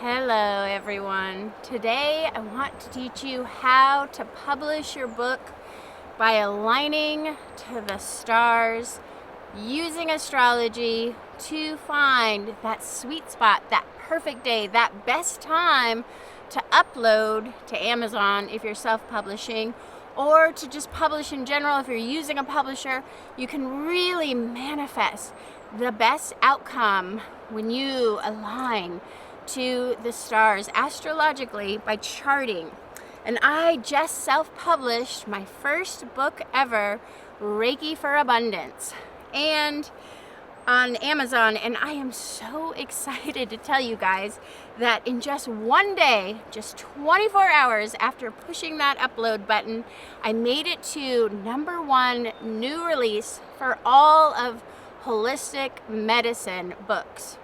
Hello everyone. Today I want to teach you how to publish your book by aligning to the stars, using astrology to find that sweet spot, that perfect day, that best time to upload to Amazon if you're self-publishing, or to just publish in general. If you're using a publisher, you can really manifest the best outcome when you align to the stars astrologically by charting. And I just self-published my first book ever, Reiki for Abundance, and on Amazon, and I am so excited to tell you guys that in just one day, just 24 hours after pushing that upload button, I made it to #1 new release for all of holistic medicine books.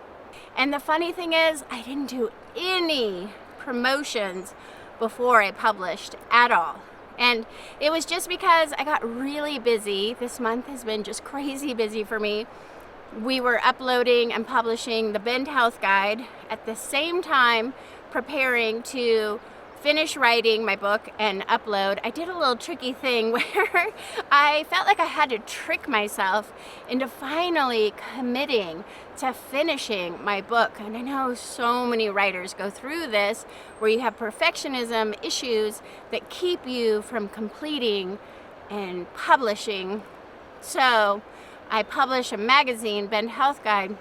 And the funny thing is, I didn't do any promotions before I published at all. And it was just because I got really busy. This month has been just crazy busy for me. We were uploading and publishing the Bend Health Guide at the same time preparing to finish writing my book and upload. I did a little tricky thing where I felt like I had to trick myself into finally committing to finishing my book. And I know so many writers go through this where you have perfectionism issues that keep you from completing and publishing. So I published a magazine, Bend Health Guide.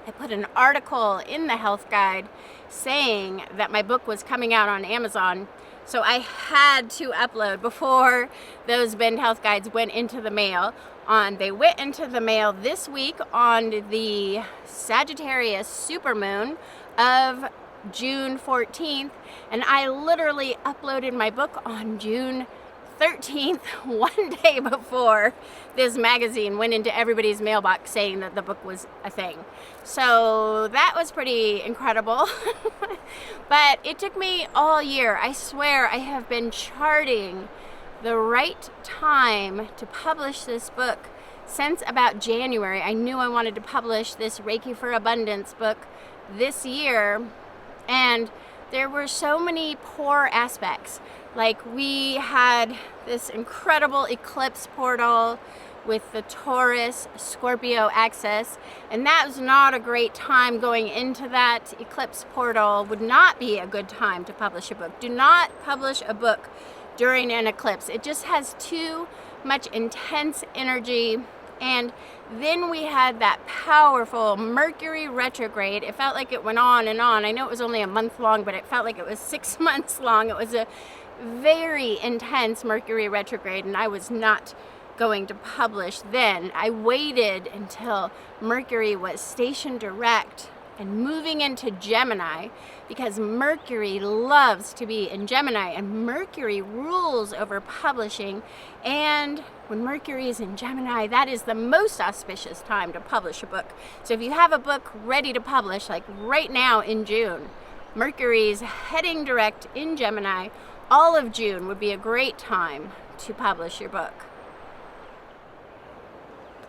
I put an article in the health guide saying that my book was coming out on Amazon. So I had to upload before those Bend Health Guides went into the mail. They went into the mail this week on the Sagittarius supermoon of June 14th. And I literally uploaded my book on June 13th, one day before this magazine went into everybody's mailbox saying that the book was a thing. So that was pretty incredible. But it took me all year. I swear I have been charting the right time to publish this book since about January. I knew I wanted to publish this Reiki for Abundance book this year, and there were so many poor aspects. Like, we had this incredible eclipse portal with the Taurus Scorpio axis, and that was not a great time. Going into that eclipse portal would not be a good time to publish a book. Do not publish a book during an eclipse. It just has too much intense energy. And then we had that powerful Mercury retrograde. It felt like it went on and on. I know it was only a month long, but it felt like it was 6 months long. It was a very intense Mercury retrograde, and I was not going to publish then. I waited until Mercury was stationed direct and moving into Gemini, because Mercury loves to be in Gemini, and Mercury rules over publishing. And when Mercury is in Gemini, that is the most auspicious time to publish a book. So if you have a book ready to publish, like right now in June, Mercury's heading direct in Gemini. All of June would be a great time to publish your book.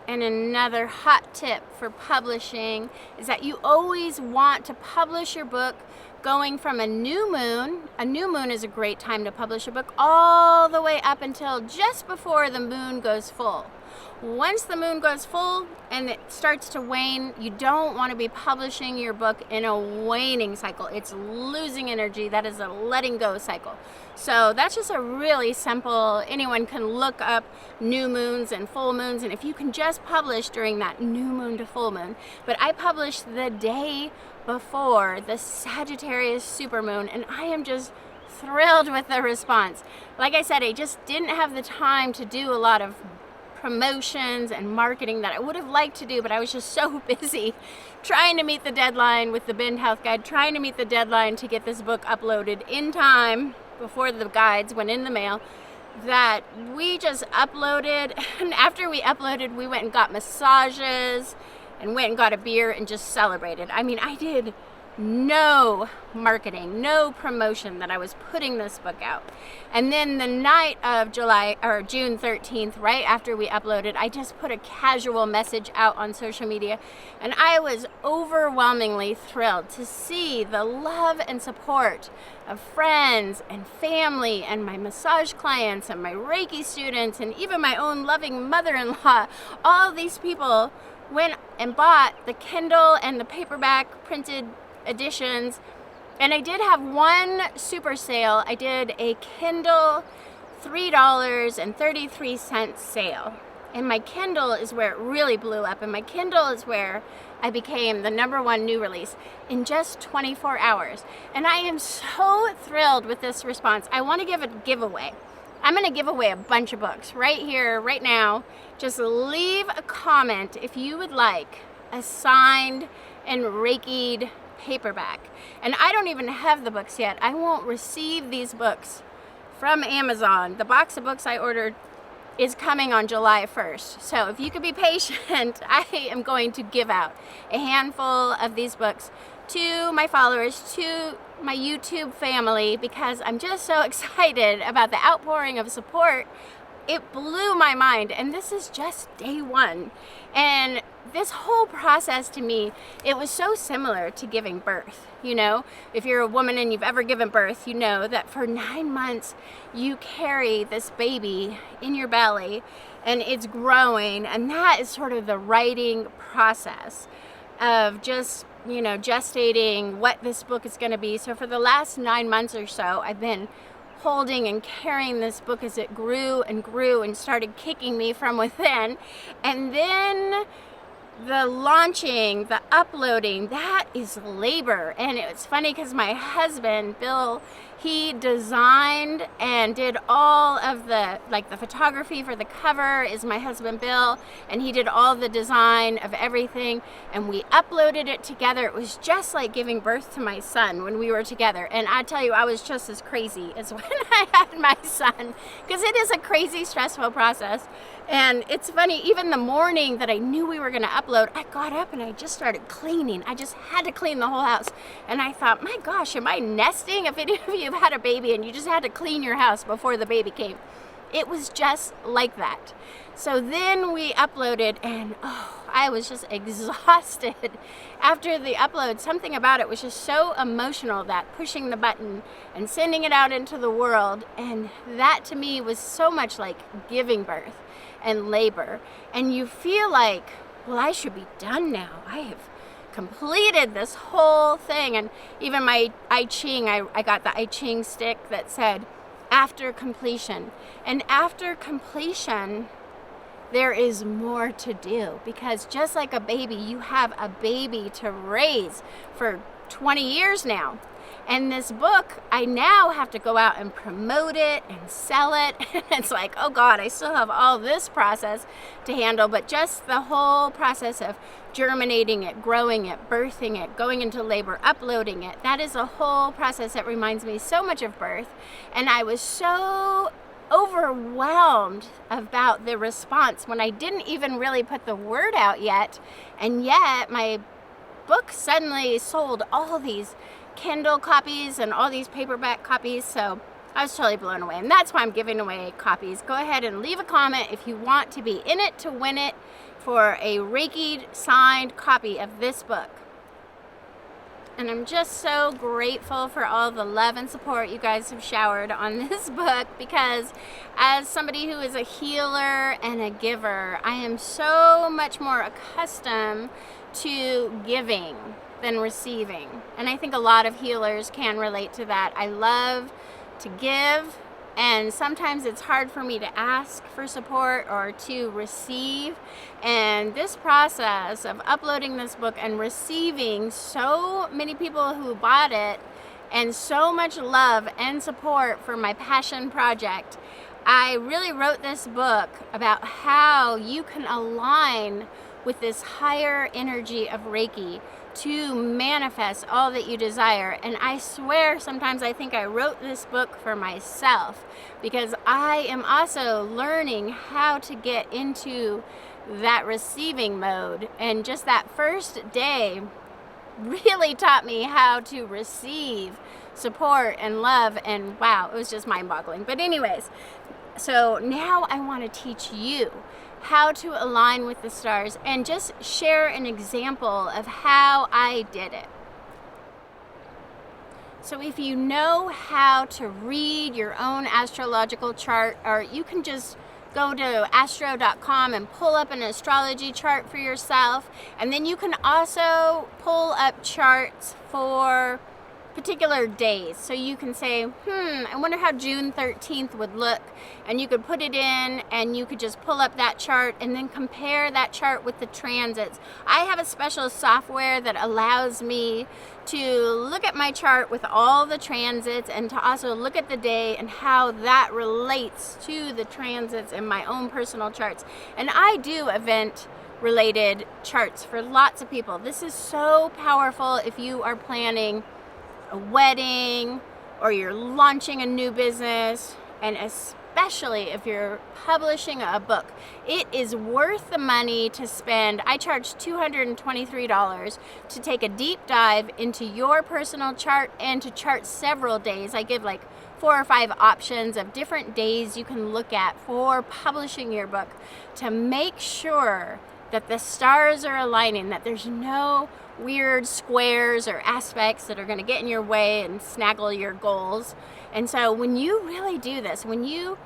And another hot tip for publishing is that you always want to publish your book going from a new moon. A new moon is a great time to publish a book, all the way up until just before the moon goes full. Once the moon goes full and it starts to wane, you don't want to be publishing your book in a waning cycle. It's losing energy. That is a letting go cycle. So that's just a really simple, anyone can look up new moons and full moons, and if you can just publish during that new moon to full moon. But I published the day before the Sagittarius supermoon, and I am just thrilled with the response. Like I said, I just didn't have the time to do a lot of promotions and marketing that I would have liked to do, but I was just so busy trying to meet the deadline with the Bend Health Guide, trying to meet the deadline to get this book uploaded in time before the guides went in the mail, that we just uploaded. And after we uploaded, we went and got massages and went and got a beer and just celebrated. I mean, I did no marketing, no promotion that I was putting this book out. And then the night of June 13th, right after we uploaded, I just put a casual message out on social media, and I was overwhelmingly thrilled to see the love and support of friends and family and my massage clients and my Reiki students and even my own loving mother-in-law. All these people went and bought the Kindle and the paperback printed editions. And I did have one super sale. I did a Kindle $3.33 sale. And my Kindle is where it really blew up. And my Kindle is where I became the #1 new release in just 24 hours. And I am so thrilled with this response. I want to give a giveaway. I'm going to give away a bunch of books right here, right now. Just leave a comment if you would like a signed and Reiki'd paperback. And I don't even have the books yet. I won't receive these books from Amazon. The box of books I ordered is coming on July 1st. So if you could be patient, I am going to give out a handful of these books to my followers, to my YouTube family, because I'm just so excited about the outpouring of support. It blew my mind, and this is just day one. And this whole process to me, it was so similar to giving birth. You know, if you're a woman and you've ever given birth, you know that for 9 months you carry this baby in your belly and it's growing, and that is sort of the writing process of just, you know, gestating what this book is going to be. So for the last 9 months or so, I've been holding and carrying this book as it grew and started kicking me from within. And then the launching, the uploading, that is labor. And it's funny because my husband, Bill, he designed and did all of the photography for the cover is my husband, Bill, and he did all the design of everything, and we uploaded it together. It was just like giving birth to my son when we were together. And I tell you, I was just as crazy as when I had my son, because it is a crazy, stressful process. And it's funny, even the morning that I knew we were going to upload, I got up and I just started cleaning. I just had to clean the whole house. And I thought, my gosh, am I nesting? If any of you have had a baby and you just had to clean your house before the baby came. It was just like that. So then we uploaded, and I was just exhausted after the upload. Something about it was just so emotional, that pushing the button and sending it out into the world. And that to me was so much like giving birth and labor. And you feel like, well, I should be done now. I have completed this whole thing. And even my I Ching, I got the I Ching stick that said, after completion. And after completion, there is more to do, because just like a baby, you have a baby to raise for 20 years now. And this book, I now have to go out and promote it and sell it. And it's like, oh God, I still have all this process to handle, but just the whole process of germinating it, growing it, birthing it, going into labor, uploading it, that is a whole process that reminds me so much of birth. And I was so overwhelmed about the response when I didn't even really put the word out yet. And yet my book suddenly sold all these Kindle copies and all these paperback copies. So I was totally blown away, and that's why I'm giving away copies. Go ahead and leave a comment if you want to be in it to win it for a Reiki signed copy of this book. And I'm just so grateful for all the love and support you guys have showered on this book, because as somebody who is a healer and a giver, I am so much more accustomed to giving than receiving. And I think a lot of healers can relate to that. I love to give, and sometimes it's hard for me to ask for support or to receive. And this process of uploading this book and receiving so many people who bought it, and so much love and support for my passion project, I really wrote this book about how you can align with this higher energy of Reiki to manifest all that you desire. And I swear sometimes I think I wrote this book for myself, because I am also learning how to get into that receiving mode. And just that first day really taught me how to receive support and love, and wow, it was just mind-boggling. But anyways, so now I want to teach you how to align with the stars and just share an example of how I did it. So if you know how to read your own astrological chart, or you can just go to astro.com and pull up an astrology chart for yourself, and then you can also pull up charts for particular days. So you can say, I wonder how June 13th would look, and you could put it in and you could just pull up that chart and then compare that chart with the transits. I have a special software that allows me to look at my chart with all the transits and to also look at the day and how that relates to the transits in my own personal charts. And I do event related charts for lots of people. This is so powerful if you are planning a wedding or you're launching a new business, and especially if you're publishing a book. It is worth the money to spend. I charge $223 to take a deep dive into your personal chart and to chart several days. I give like 4 or 5 options of different days you can look at for publishing your book to make sure that the stars are aligning, that there's no weird squares or aspects that are going to get in your way and snaggle your goals. And so when you really do this, when you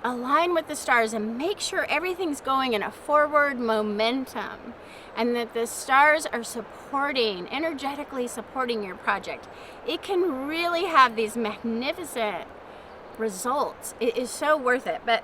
align with the stars and make sure everything's going in a forward momentum and that the stars are supporting, energetically supporting your project, it can really have these magnificent results. It is so worth it. But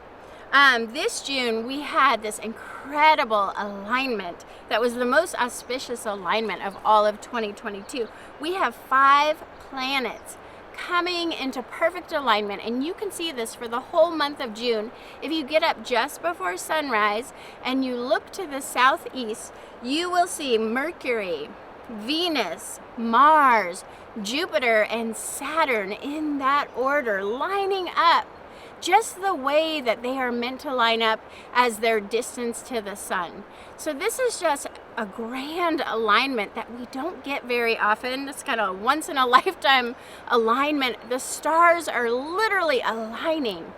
this June, we had this incredible alignment that was the most auspicious alignment of all of 2022. We have 5 planets coming into perfect alignment, and you can see this for the whole month of June. If you get up just before sunrise and you look to the southeast, you will see Mercury, Venus, Mars, Jupiter, and Saturn in that order, lining up just the way that they are meant to line up as their distance to the sun. So this is just a grand alignment that we don't get very often. It's kind of a once in a lifetime alignment. The stars are literally aligning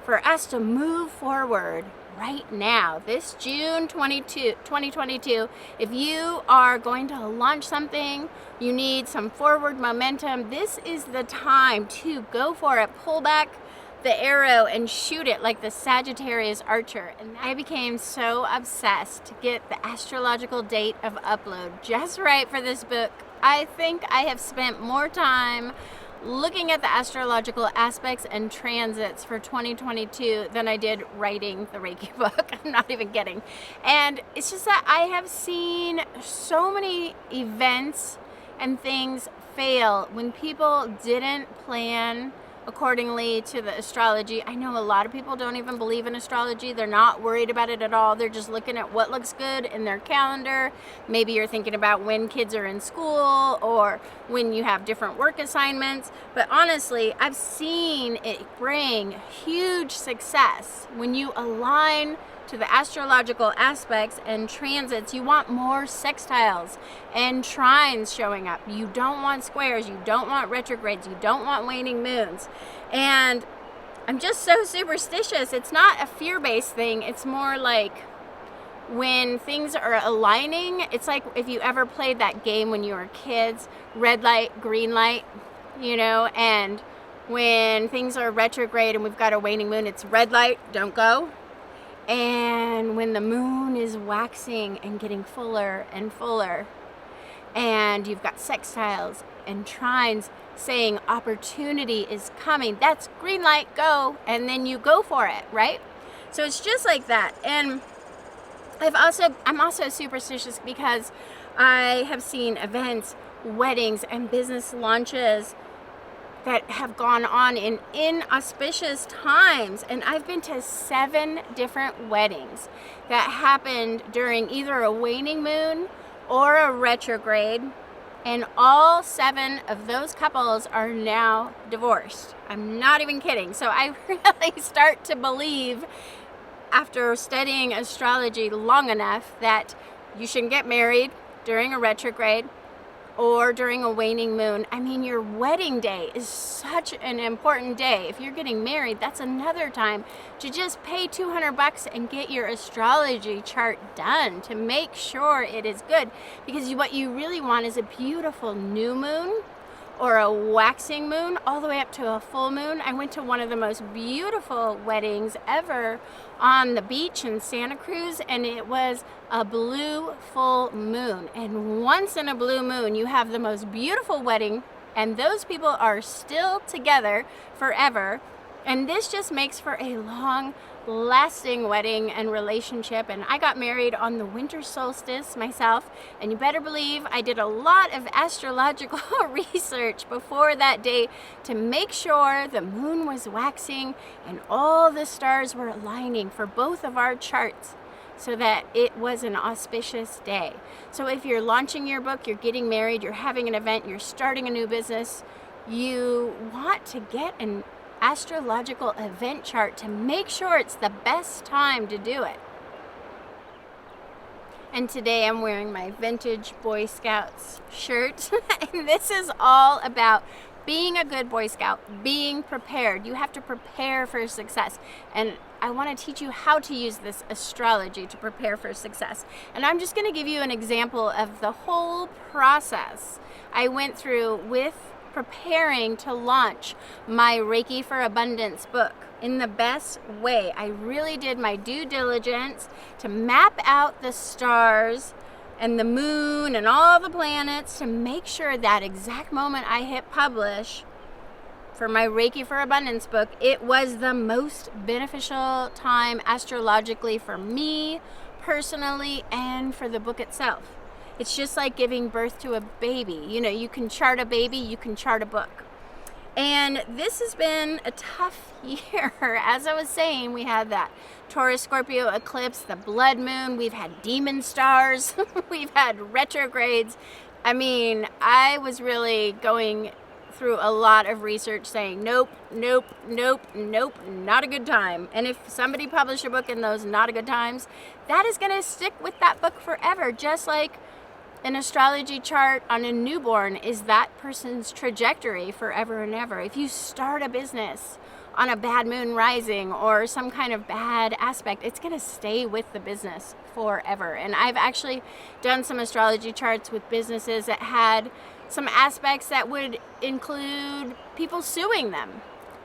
for us to move forward right now, this June 2022. If you are going to launch something, you need some forward momentum, this is the time to go for it. Pull back the arrow and shoot it like the Sagittarius archer. And I became so obsessed to get the astrological date of upload just right for this book. I think I have spent more time looking at the astrological aspects and transits for 2022 than I did writing the Reiki book. I'm not even kidding. And it's just that I have seen so many events and things fail when people didn't plan accordingly to the astrology. I know a lot of people don't even believe in astrology. They're not worried about it at all. They're just looking at what looks good in their calendar. Maybe you're thinking about when kids are in school or when you have different work assignments. But honestly, I've seen it bring huge success when you align to the astrological aspects and transits. You want more sextiles and trines showing up. You don't want squares, you don't want retrogrades, you don't want waning moons. And I'm just so superstitious. It's not a fear-based thing. It's more like when things are aligning, it's like if you ever played that game when you were kids, red light, green light, and when things are retrograde and we've got a waning moon, it's red light, don't go. And when the moon is waxing and getting fuller and fuller, and you've got sextiles and trines saying opportunity is coming, that's green light, go, and then you go for it, right? So it's just like that. And I'm also superstitious because I have seen events, weddings, and business launches that have gone on in inauspicious times. And I've been to 7 different weddings that happened during either a waning moon or a retrograde. And all 7 of those couples are now divorced. I'm not even kidding. So I really start to believe, after studying astrology long enough, that you shouldn't get married during a retrograde. or during a waning moon. I mean, your wedding day is such an important day. If you're getting married, that's another time to just pay $200 and get your astrology chart done to make sure it is good. Because what you really want is a beautiful new moon or a waxing moon all the way up to a full moon. I went to one of the most beautiful weddings ever on the beach in Santa Cruz, and it was a blue full moon. And once in a blue moon, you have the most beautiful wedding, and those people are still together forever. And this just makes for a long lasting wedding and relationship. And I got married on the winter solstice myself, and you better believe I did a lot of astrological research before that day to make sure the moon was waxing and all the stars were aligning for both of our charts so that it was an auspicious day. So if you're launching your book, you're getting married, you're having an event, you're starting a new business, you want to get an astrological event chart to make sure it's the best time to do it. And today I'm wearing my vintage Boy Scouts shirt and this is all about being a good Boy Scout, being prepared. You have to prepare for success, and I want to teach you how to use this astrology to prepare for success. And I'm just going to give you an example of the whole process I went through with preparing to launch my Reiki for Abundance book in the best way. I really did my due diligence to map out the stars and the moon and all the planets to make sure that exact moment I hit publish for my Reiki for Abundance book, it was the most beneficial time astrologically for me personally and for the book itself. It's just like giving birth to a baby. You know, you can chart a baby, you can chart a book. And this has been a tough year. As I was saying, we had that Taurus Scorpio eclipse, the blood moon, we've had demon stars, we've had retrogrades. I mean, I was really going through a lot of research saying, nope, nope, nope, nope, not a good time. And if somebody published a book in those not a good times, that is gonna stick with that book forever, just like an astrology chart on a newborn is that person's trajectory forever and ever. If you start a business on a bad moon rising or some kind of bad aspect, it's going to stay with the business forever. And I've actually done some astrology charts with businesses that had some aspects that would include people suing them.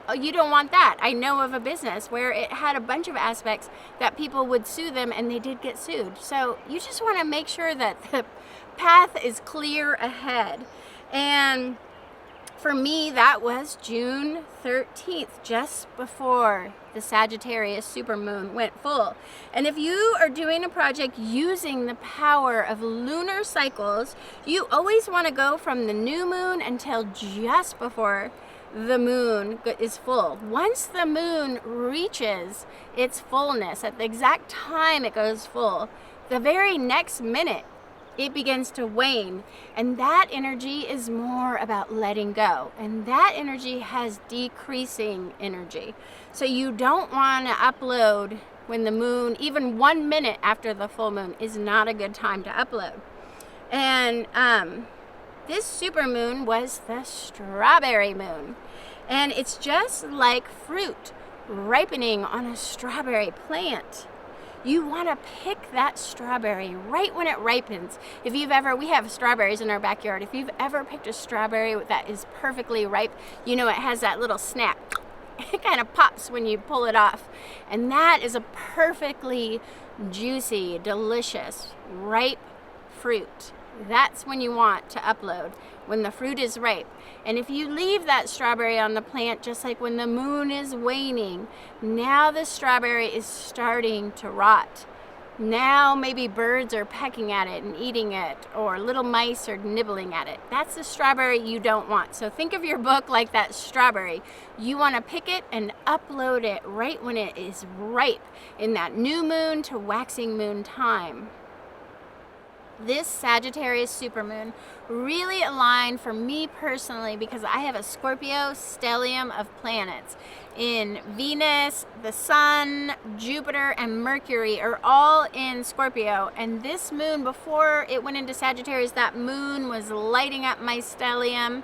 Oh, you don't want that. I know of a business where it had a bunch of aspects that people would sue them, and they did get sued. So you just want to make sure that the path is clear ahead. And for me, that was June 13th, just before the Sagittarius supermoon went full. And if you are doing a project using the power of lunar cycles, you always want to go from the new moon until just before the moon is full. Once the moon reaches its fullness, at the exact time it goes full, the very next minute it begins to wane, and that energy is more about letting go, and that energy has decreasing energy. So you don't want to upload when the moon, even 1 minute after the full moon, is not a good time to upload. And this supermoon was the strawberry moon, and it's just like fruit ripening on a strawberry plant. You want to pick that strawberry right when it ripens. If you've ever, we have strawberries in our backyard. If you've ever picked a strawberry that is perfectly ripe, you know it has that little snap. It kind of pops when you pull it off. And that is a perfectly juicy, delicious, ripe fruit. That's when you want to upload, when the fruit is ripe. And if you leave that strawberry on the plant, just like when the moon is waning, now the strawberry is starting to rot. Now maybe birds are pecking at it and eating it, or little mice are nibbling at it. That's the strawberry you don't want. So think of your book like that strawberry. You want to pick it and upload it right when it is ripe, in that new moon to waxing moon time. This Sagittarius supermoon really aligned for me personally because I have a Scorpio stellium of planets. In Venus, the Sun, Jupiter, and Mercury are all in Scorpio. And this moon, before it went into Sagittarius, that moon was lighting up my stellium.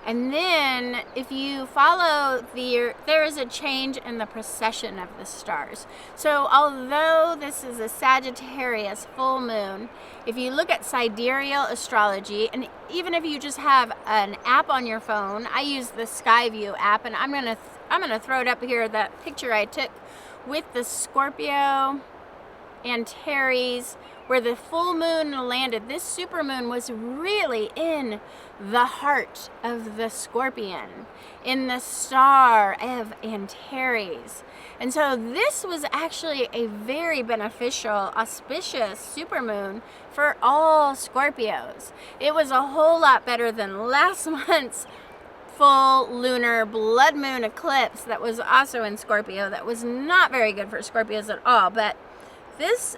And then if you follow there is a change in the precession of the stars. So although this is a Sagittarius full moon, if you look at sidereal astrology, and even if you just have an app on your phone, I use the Skyview app, and I'm gonna throw it up here, that picture I took with the Scorpio Antares, where the full moon landed. This supermoon was really in the heart of the Scorpion, in the star of Antares. And so this was actually a very beneficial, auspicious supermoon for all Scorpios. It was a whole lot better than last month's full lunar blood moon eclipse that was also in Scorpio. That was not very good for Scorpios at all. But this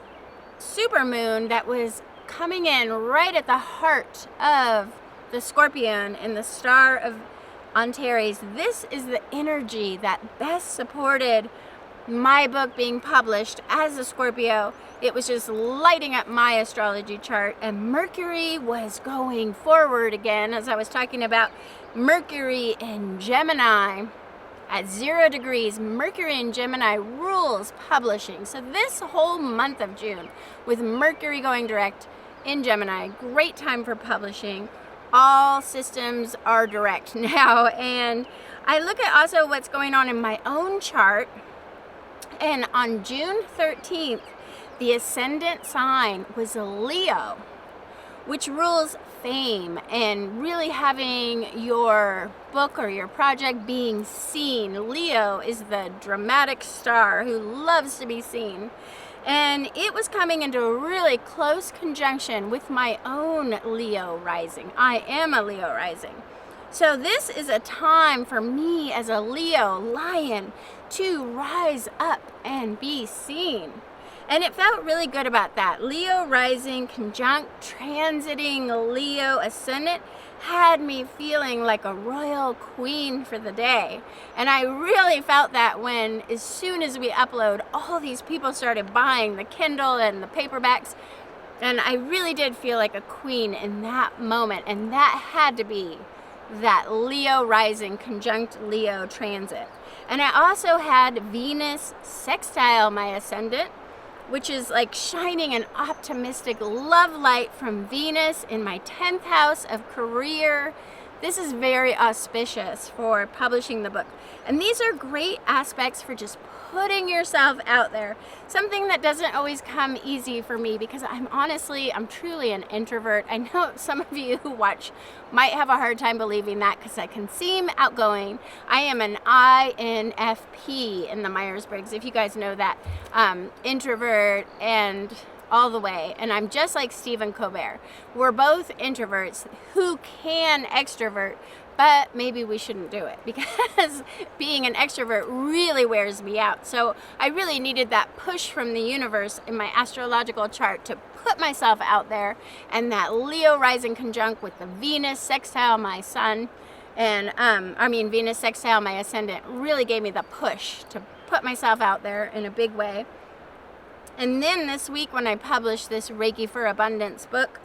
supermoon that was coming in right at the heart of the Scorpion in the star of Antares, this is the energy that best supported my book being published as a Scorpio. It was just lighting up my astrology chart, and Mercury was going forward again, as I was talking about. Mercury in Gemini at 0 degrees. Mercury in Gemini rules publishing. So this whole month of June, with Mercury going direct in Gemini, great time for publishing. All systems are direct now. And I look at also what's going on in my own chart. And on June 13th, the ascendant sign was Leo, which rules fame and really having your book or your project being seen. Leo is the dramatic star who loves to be seen. And it was coming into a really close conjunction with my own Leo rising. I am a Leo rising. So this is a time for me as a Leo lion to rise up and be seen. And it felt really good about that. Leo rising conjunct transiting Leo ascendant had me feeling like a royal queen for the day. And I really felt that when, as soon as we upload, all these people started buying the Kindle and the paperbacks. And I really did feel like a queen in that moment. And that had to be that Leo rising conjunct Leo transit. And I also had Venus sextile my ascendant, which is like shining an optimistic love light from Venus in my 10th house of career. This is very auspicious for publishing the book. And these are great aspects for just putting yourself out there. Something that doesn't always come easy for me because I'm truly an introvert. I know some of you who watch might have a hard time believing that because I can seem outgoing. I am an INFP in the Myers-Briggs, if you guys know that. Introvert and all the way. And I'm just like Stephen Colbert. We're both introverts who can extrovert, but maybe we shouldn't do it because being an extrovert really wears me out. So I really needed that push from the universe in my astrological chart to put myself out there, and that Leo rising conjunct with the Venus sextile my sun, and Venus sextile my ascendant really gave me the push to put myself out there in a big way. And then this week when I published this Reiki for Abundance book,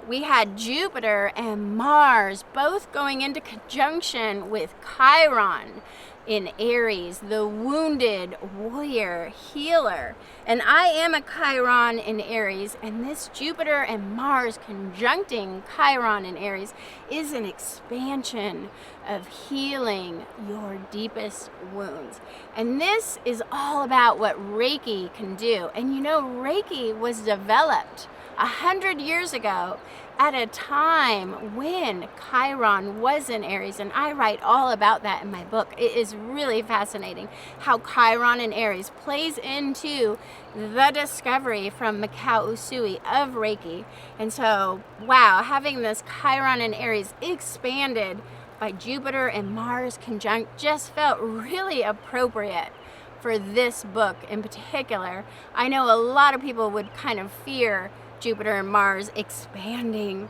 we had Jupiter and Mars both going into conjunction with Chiron in Aries, the wounded warrior healer. And I am a Chiron in Aries, and this Jupiter and Mars conjuncting Chiron in Aries is an expansion of healing your deepest wounds. And this is all about what Reiki can do. And you know, Reiki was developed 100 years ago at a time when Chiron was in Aries, and I write all about that in my book. It is really fascinating how Chiron in Aries plays into the discovery from Mikao Usui of Reiki. And so, wow, having this Chiron in Aries expanded by Jupiter and Mars conjunct just felt really appropriate for this book in particular. I know a lot of people would kind of fear Jupiter and Mars expanding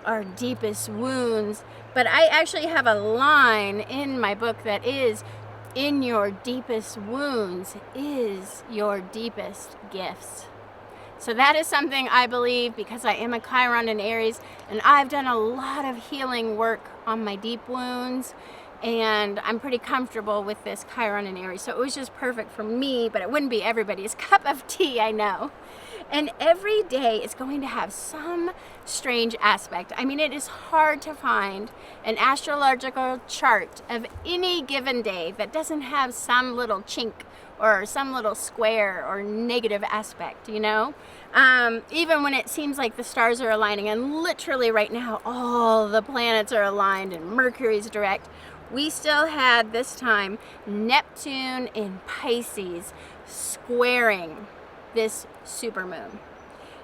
our deepest wounds. But I actually have a line in my book that is, in your deepest wounds is your deepest gifts. So that is something I believe, because I am a Chiron in Aries, and I've done a lot of healing work on my deep wounds, and I'm pretty comfortable with this Chiron in Aries. So it was just perfect for me, but it wouldn't be everybody's cup of tea, I know. And every day is going to have some strange aspect. I mean, it is hard to find an astrological chart of any given day that doesn't have some little chink or some little square or negative aspect, you know? Even when it seems like the stars are aligning, and literally right now all the planets are aligned and Mercury's direct, we still had this time Neptune in Pisces squaring this supermoon.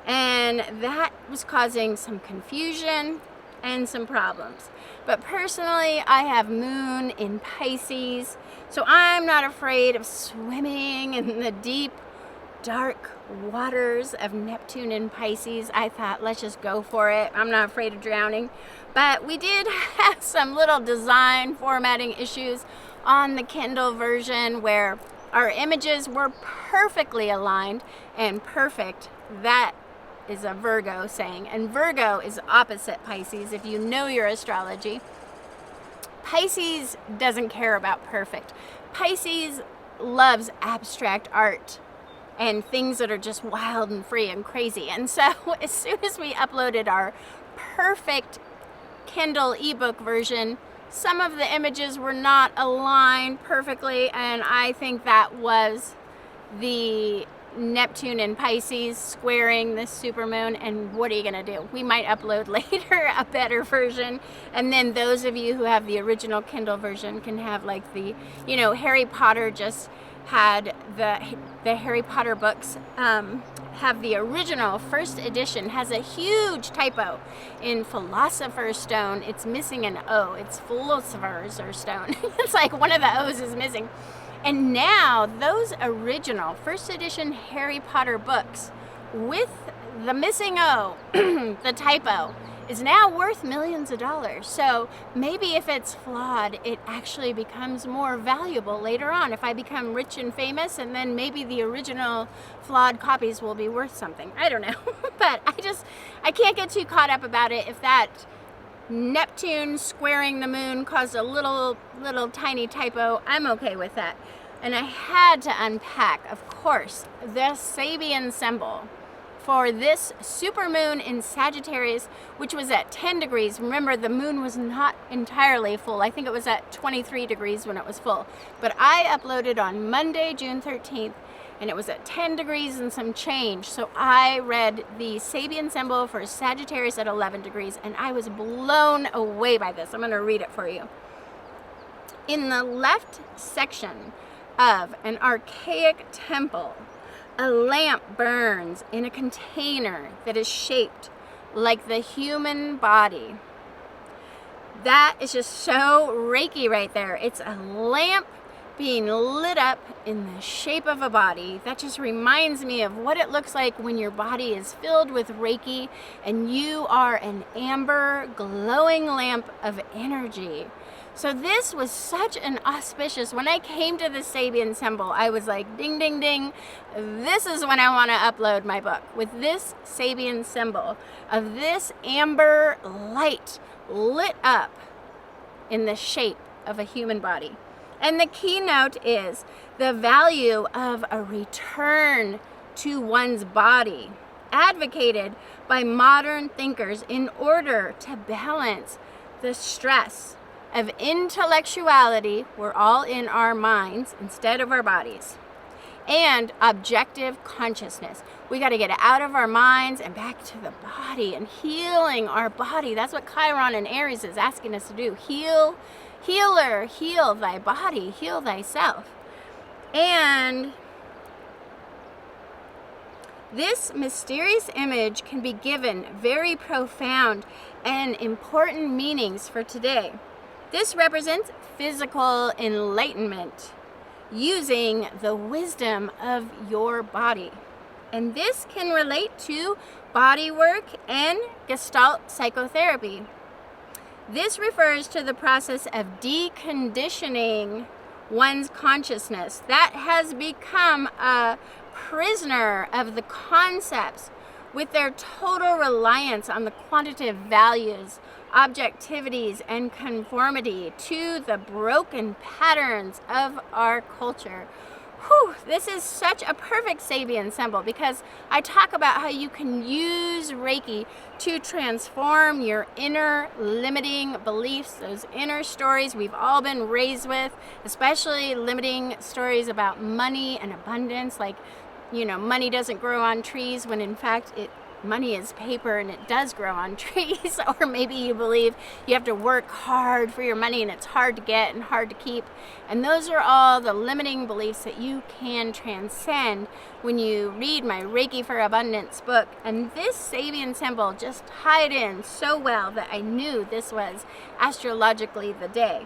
And that was causing some confusion and some problems. But personally, I have moon in Pisces, so I'm not afraid of swimming in the deep, dark waters of Neptune in Pisces. I thought, let's just go for it. I'm not afraid of drowning. But we did have some little design formatting issues on the Kindle version where our images were perfectly aligned and perfect. That is a Virgo saying, and Virgo is opposite Pisces if you know your astrology. Pisces doesn't care about perfect. Pisces loves abstract art and things that are just wild and free and crazy. And so as soon as we uploaded our perfect Kindle ebook version, some of the images were not aligned perfectly, and I think that was the Neptune and Pisces squaring this supermoon. And what are you gonna do? We might upload later a better version, and then those of you who have the original Kindle version can have like the, you know, Harry Potter just had the Harry Potter books have the original first edition has a huge typo in Philosopher's Stone. It's missing an O. It's Philosopher's Stone. It's like one of the O's is missing. And now those original first edition Harry Potter books with the missing O, the typo, is now worth millions of dollars. So maybe if it's flawed, it actually becomes more valuable later on. If I become rich and famous, and then maybe the original flawed copies will be worth something. I don't know. But I can't get too caught up about it. If that Neptune squaring the moon caused a little tiny typo, I'm okay with that. And I had to unpack, of course, the Sabian symbol for this supermoon in Sagittarius, which was at 10 degrees. Remember, the moon was not entirely full. I think it was at 23 degrees when it was full. But I uploaded on Monday, June 13th, and it was at 10 degrees and some change. So I read the Sabian symbol for Sagittarius at 11 degrees, and I was blown away by this. I'm going to read it for you. In the left section of an archaic temple, a lamp burns in a container that is shaped like the human body. That is just so Reiki right there. It's a lamp being lit up in the shape of a body. That just reminds me of what it looks like when your body is filled with Reiki and you are an amber glowing lamp of energy. So this was such an auspicious, when I came to the Sabian symbol, I was like, ding, ding, ding. This is when I want to upload my book, with this Sabian symbol of this amber light lit up in the shape of a human body. And the keynote is the value of a return to one's body, advocated by modern thinkers in order to balance the stress of intellectuality, we're all in our minds instead of our bodies, and objective consciousness. We got to get out of our minds and back to the body and healing our body. That's what Chiron and Aries is asking us to do. Heal, healer, heal thy body, heal thyself. And this mysterious image can be given very profound and important meanings for today. This represents physical enlightenment using the wisdom of your body. And this can relate to body work, and Gestalt psychotherapy. This refers to the process of deconditioning one's consciousness that has become a prisoner of the concepts with their total reliance on the quantitative values, objectivities, and conformity to the broken patterns of our culture. Whew, this is such a perfect Sabian symbol because I talk about how you can use Reiki to transform your inner limiting beliefs, those inner stories we've all been raised with, especially limiting stories about money and abundance, like, money doesn't grow on trees when in fact money is paper and it does grow on trees. Or maybe you believe you have to work hard for your money and it's hard to get and hard to keep. And those are all the limiting beliefs that you can transcend when you read my Reiki for Abundance book. And this Sabian symbol just tied in so well that I knew this was astrologically the day.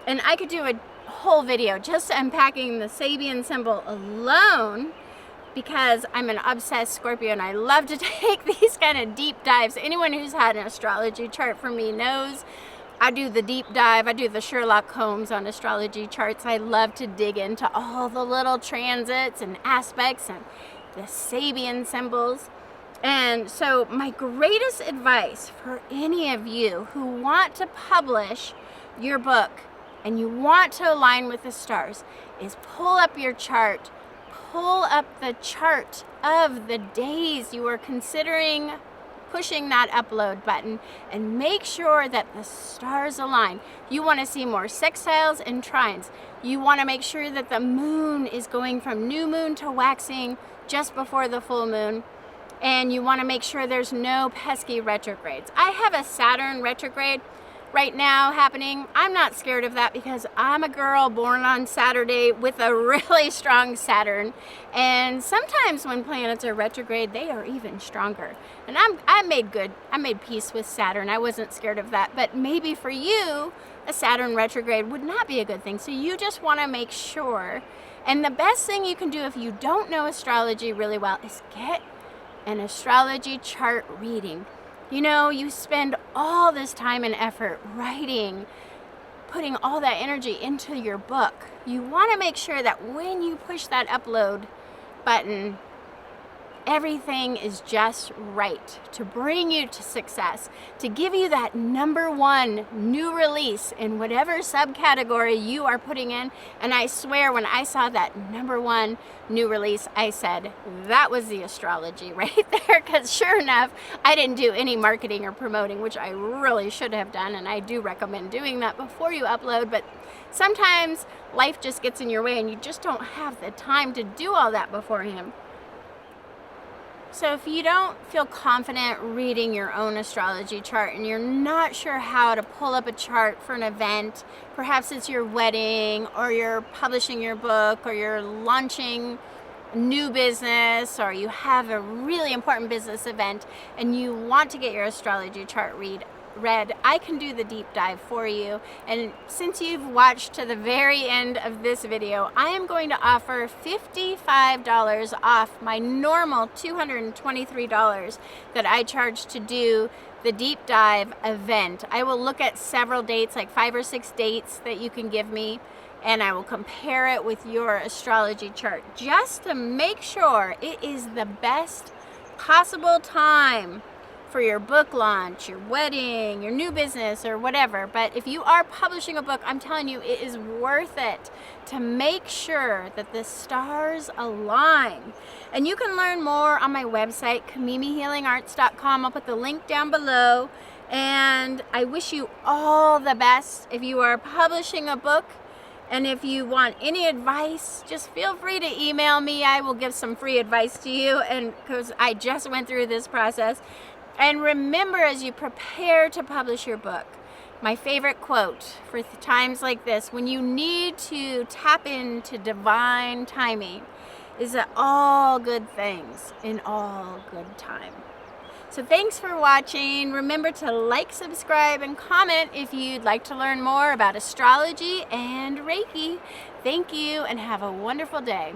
And I could do a whole video just unpacking the Sabian symbol alone, because I'm an obsessed Scorpio and I love to take these kind of deep dives. Anyone who's had an astrology chart for me knows I do the deep dive. I do the Sherlock Holmes on astrology charts. I love to dig into all the little transits and aspects and the Sabian symbols. And so my greatest advice for any of you who want to publish your book and you want to align with the stars is pull up your chart. Pull up the chart of the days you are considering pushing that upload button and make sure that the stars align. You want to see more sextiles and trines. You want to make sure that the moon is going from new moon to waxing just before the full moon. And you want to make sure there's no pesky retrogrades. I have a Saturn retrograde right now happening. I'm not scared of that because I'm a girl born on Saturday with a really strong Saturn, and sometimes when planets are retrograde they are even stronger. And I made peace with Saturn. I wasn't scared of that. But maybe for you a Saturn retrograde would not be a good thing. So you just want to make sure. And the best thing you can do if you don't know astrology really well is get an astrology chart reading. You spend all this time and effort writing, putting all that energy into your book. You want to make sure that when you push that upload button, everything is just right to bring you to success, to give you that #1 new release in whatever subcategory you are putting in. And I swear when I saw that #1 new release, I said, that was the astrology right there, because sure enough, I didn't do any marketing or promoting, which I really should have done, and I do recommend doing that before you upload, but sometimes life just gets in your way and you just don't have the time to do all that beforehand. So if you don't feel confident reading your own astrology chart and you're not sure how to pull up a chart for an event, perhaps it's your wedding or you're publishing your book or you're launching a new business or you have a really important business event and you want to get your astrology chart read, I can do the deep dive for you. And since you've watched to the very end of this video, I am going to offer $55 off my normal $223 that I charge to do the deep dive event. I will look at several dates, like 5 or 6 dates that you can give me, and I will compare it with your astrology chart just to make sure it is the best possible time for your book launch, your wedding, your new business, or whatever. But if you are publishing a book, I'm telling you, it is worth it to make sure that the stars align. And you can learn more on my website, KamimiHealingArts.com. I'll put the link down below. And I wish you all the best if you are publishing a book. And if you want any advice, just feel free to email me. I will give some free advice to you, and because I just went through this process. And remember, as you prepare to publish your book, my favorite quote for times like this, when you need to tap into divine timing, is that all good things in all good time. So thanks for watching. Remember to like, subscribe, and comment if you'd like to learn more about astrology and Reiki. Thank you and have a wonderful day.